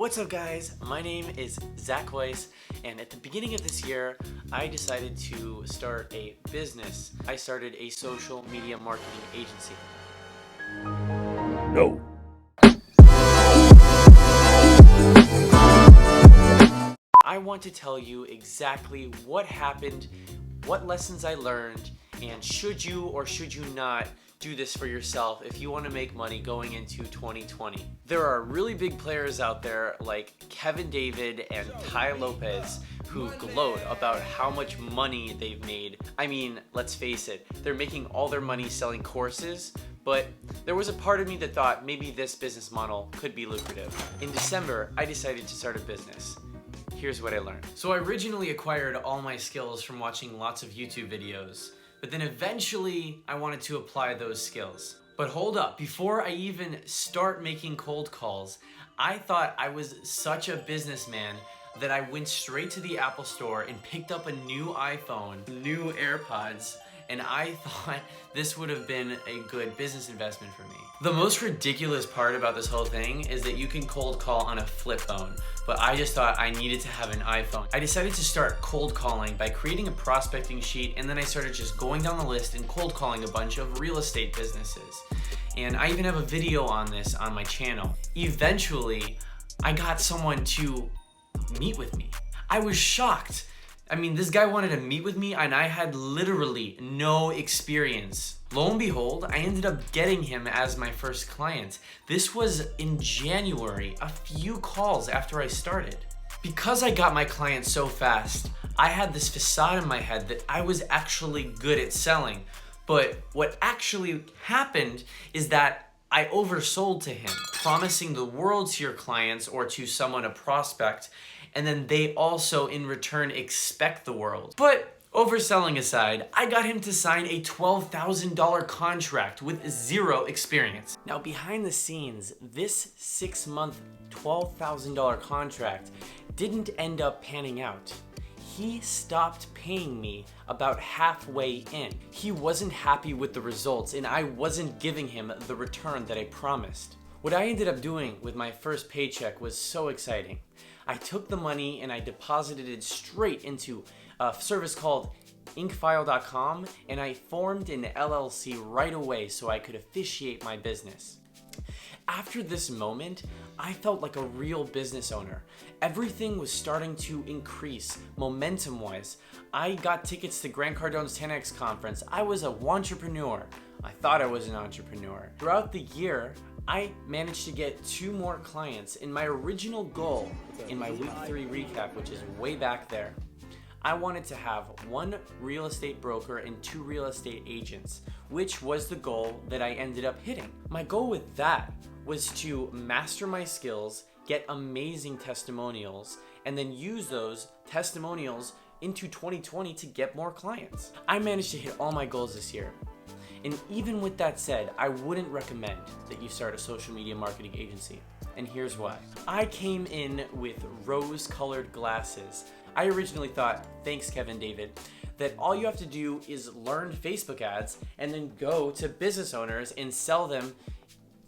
What's up guys? My name is Zach Weiss, and at the beginning of this year, I decided to start a business. I started a social media marketing agency. No. I want to tell you exactly what happened, what lessons I learned, and should you or should you not do this for yourself if you want to make money going into 2020. There are really big players out there like Kevin David and Tai Lopez who gloat about how much money they've made. I mean, let's face it, they're making all their money selling courses, but there was a part of me that thought maybe this business model could be lucrative. In December, I decided to start a business. Here's what I learned. So I originally acquired all my skills from watching lots of YouTube videos, but then eventually I wanted to apply those skills. But hold up, before I even start making cold calls, I thought I was such a businessman that I went straight to the Apple Store and picked up a new iPhone, new AirPods, and I thought this would have been a good business investment for me. The most ridiculous part about this whole thing is that you can cold call on a flip phone, but I just thought I needed to have an iPhone. I decided to start cold calling by creating a prospecting sheet, and then I started just going down the list and cold calling a bunch of real estate businesses. And I even have a video on this on my channel. Eventually, I got someone to meet with me. I was shocked. I mean, this guy wanted to meet with me and I had literally no experience. Lo and behold, I ended up getting him as my first client. This was in January, a few calls after I started. Because I got my client so fast, I had this facade in my head that I was actually good at selling. But what actually happened is that I oversold to him, promising the world to your clients or to someone, a prospect, and then they also in return expect the world. But overselling aside, I got him to sign a $12,000 contract with zero experience. Now behind the scenes, this 6-month $12,000 contract didn't end up panning out. He stopped paying me about halfway in. He wasn't happy with the results and I wasn't giving him the return that I promised. What I ended up doing with my first paycheck was so exciting. I took the money and I deposited it straight into a service called Inkfile.com, and I formed an LLC right away so I could officiate my business. After this moment, I felt like a real business owner. Everything was starting to increase momentum-wise. I got tickets to Grant Cardone's 10X conference. I was a wantrepreneur. I thought I was an entrepreneur. Throughout the year, I managed to get 2 more clients, and my original goal in my week 3 recap, which is way back there, I wanted to have 1 real estate broker and 2 real estate agents, which was the goal that I ended up hitting. My goal with that was to master my skills, get amazing testimonials, and then use those testimonials into 2020 to get more clients. I managed to hit all my goals this year. And even with that said, I wouldn't recommend that you start a social media marketing agency. And here's why. I came in with rose-colored glasses. I originally thought, thanks Kevin David, that all you have to do is learn Facebook ads and then go to business owners and sell them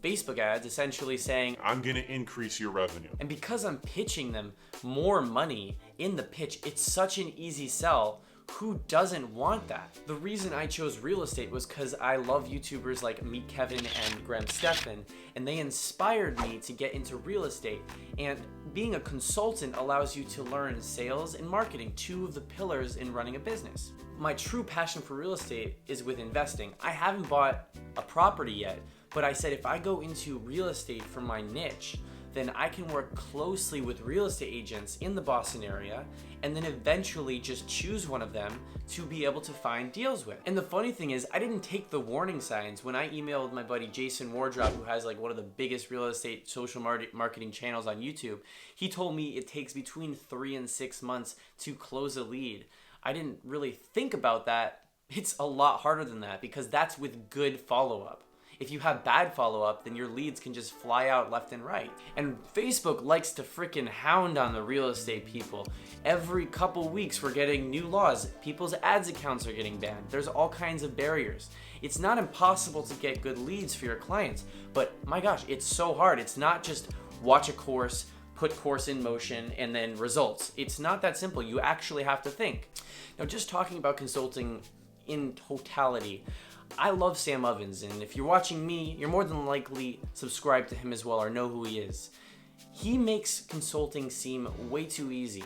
Facebook ads, essentially saying, I'm gonna increase your revenue. And because I'm pitching them more money in the pitch, it's such an easy sell. Who doesn't want that? The reason I chose real estate was because I love YouTubers like Meet Kevin and Graham Stephan, and they inspired me to get into real estate. And being a consultant allows you to learn sales and marketing, 2 of the pillars in running a business. My true passion for real estate is with investing. I haven't bought a property yet, but I said if I go into real estate for my niche, then I can work closely with real estate agents in the Boston area and then eventually just choose one of them to be able to find deals with. And the funny thing is, I didn't take the warning signs when I emailed my buddy Jason Wardrop, who has like one of the biggest real estate social marketing channels on YouTube. He told me it takes between 3 and 6 months to close a lead. I didn't really think about that. It's a lot harder than that because that's with good follow-up. If you have bad follow-up, then your leads can just fly out left and right. And Facebook likes to frickin' hound on the real estate people. Every couple weeks we're getting new laws. People's ads accounts are getting banned. There's all kinds of barriers. It's not impossible to get good leads for your clients, but my gosh, it's so hard. It's not just watch a course, put course in motion and then results. It's not that simple. You actually have to think. Now, just talking about consulting in totality, I love Sam Ovens, and if you're watching me, you're more than likely subscribed to him as well or know who he is. He makes consulting seem way too easy.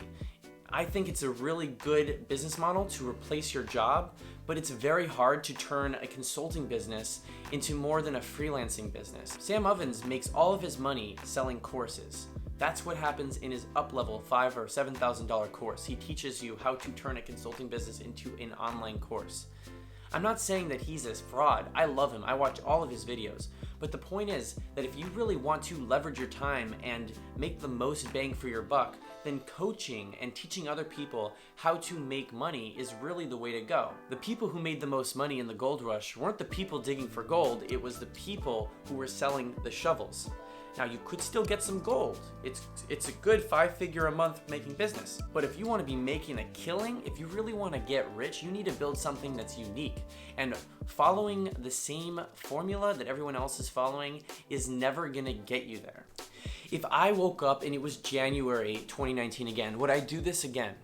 I think it's a really good business model to replace your job, but it's very hard to turn a consulting business into more than a freelancing business. Sam Ovens makes all of his money selling courses. That's what happens in his up-level $5,000 or $7,000 course. He teaches you how to turn a consulting business into an online course. I'm not saying that he's a fraud. I love him. I watch all of his videos. But the point is that if you really want to leverage your time and make the most bang for your buck, then coaching and teaching other people how to make money is really the way to go. The people who made the most money in the gold rush weren't the people digging for gold, it was the people who were selling the shovels. Now, you could still get some gold. It's a good 5-figure a month making business. But if you want to be making a killing, if you really want to get rich, you need to build something that's unique. And following the same formula that everyone else is following is never going to get you there. If I woke up and it was January 2019 again, would I do this again?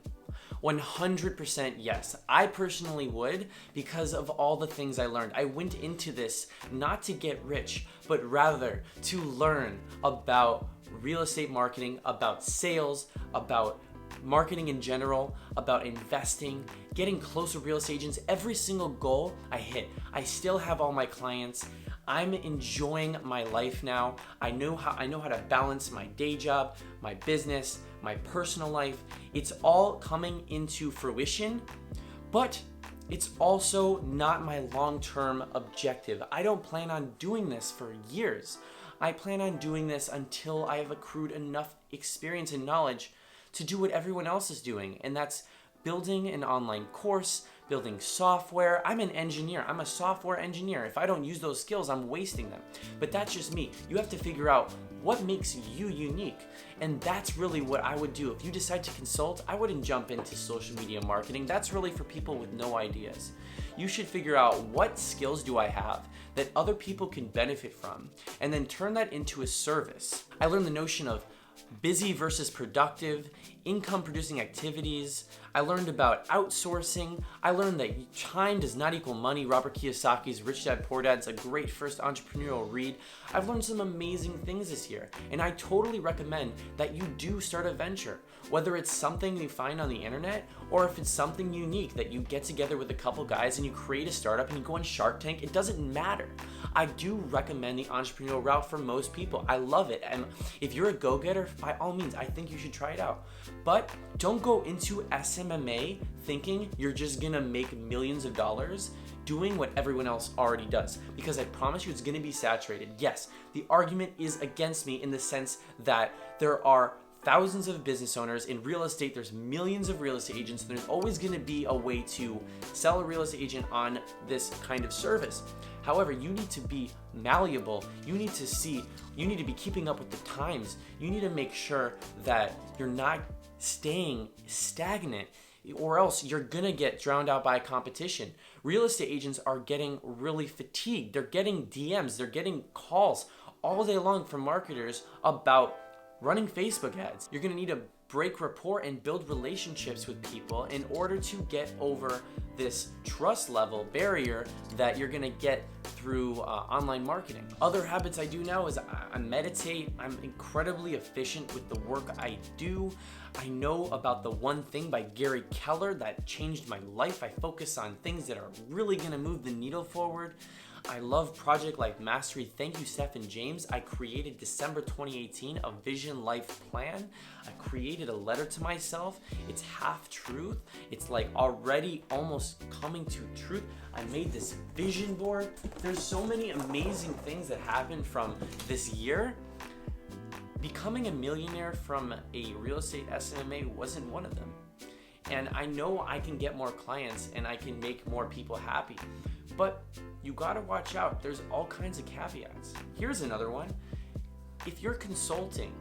100% yes. I personally would, because of all the things I learned. I went into this not to get rich, but rather to learn about real estate marketing, about sales, about marketing in general, about investing, getting close with real estate agents. Every single goal I hit. I still have all my clients. I'm enjoying my life now. I know how to balance my day job, my business, my personal life. It's all coming into fruition, but it's also not my long-term objective. I don't plan on doing this for years. I plan on doing this until I have accrued enough experience and knowledge to do what everyone else is doing, and that's building an online course, building software. I'm an engineer. I'm a software engineer. If I don't use those skills, I'm wasting them. But that's just me. You have to figure out what makes you unique. And that's really what I would do. If you decide to consult, I wouldn't jump into social media marketing. That's really for people with no ideas. You should figure out what skills do I have that other people can benefit from, and then turn that into a service. I learned the notion of busy versus productive, income producing activities. I learned about outsourcing. I learned that time does not equal money. Robert Kiyosaki's Rich Dad Poor Dad's a great first entrepreneurial read. I've learned some amazing things this year, and I totally recommend that you do start a venture. Whether it's something you find on the internet, or if it's something unique that you get together with a couple guys and you create a startup and you go on Shark Tank, it doesn't matter. I do recommend the entrepreneurial route for most people. I love it. And if you're a go-getter, by all means, I think you should try it out. But don't go into SMMA thinking you're just gonna make millions of dollars doing what everyone else already does, because I promise you it's gonna be saturated. Yes, the argument is against me in the sense that there are thousands of business owners in real estate. There's millions of real estate agents, and there's always going to be a way to sell a real estate agent on this kind of service. However, you need to be malleable. You need to be keeping up with the times. You need to make sure that you're not staying stagnant, or else you're gonna get drowned out by competition. Real estate agents are getting really fatigued. They're getting DMs, they're getting calls all day long from marketers about running Facebook ads. You're gonna need to break rapport and build relationships with people in order to get over this trust level barrier that you're gonna get through online marketing. Other habits I do now is I meditate. I'm incredibly efficient with the work I do. I know about the One Thing by Gary Keller that changed my life. I focus on things that are really gonna move the needle forward. I love Project Life Mastery. Thank you, Stephen James. I created December 2018 a vision life plan. I created a letter to myself. It's half truth. It's like already almost coming to truth. I made this vision board. There's so many amazing things that happened from this year. Becoming a millionaire from a real estate SMMA wasn't one of them. And I know I can get more clients and I can make more people happy. But you gotta watch out. There's all kinds of caveats. Here's another one. If you're consulting,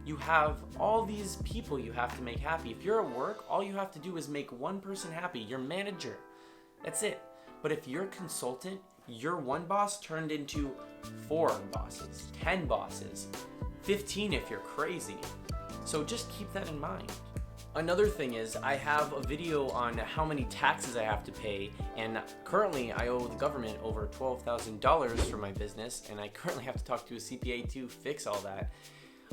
you have all these people you have to make happy. If you're at work, all you have to do is make one person happy, your manager. That's it. But if you're a consultant, your one boss turned into 4 bosses, 10 bosses, 15 if you're crazy. So just keep that in mind. Another thing is I have a video on how many taxes I have to pay, and currently I owe the government over $12,000 for my business, and I currently have to talk to a CPA to fix all that.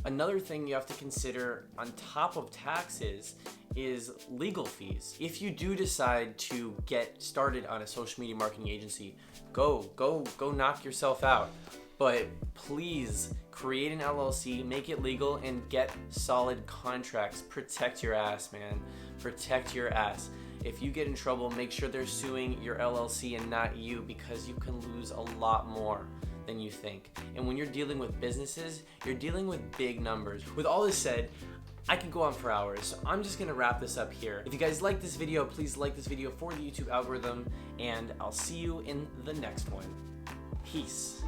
Another thing you have to consider on top of taxes is legal fees. If you do decide to get started on a social media marketing agency, go knock yourself out. But please create an LLC, make it legal, and get solid contracts. Protect your ass, man. Protect your ass. If you get in trouble, make sure they're suing your LLC and not you, because you can lose a lot more than you think. And when you're dealing with businesses, you're dealing with big numbers. With all this said, I can go on for hours, so I'm just gonna wrap this up here. If you guys like this video, please like this video for the YouTube algorithm, and I'll see you in the next one. Peace.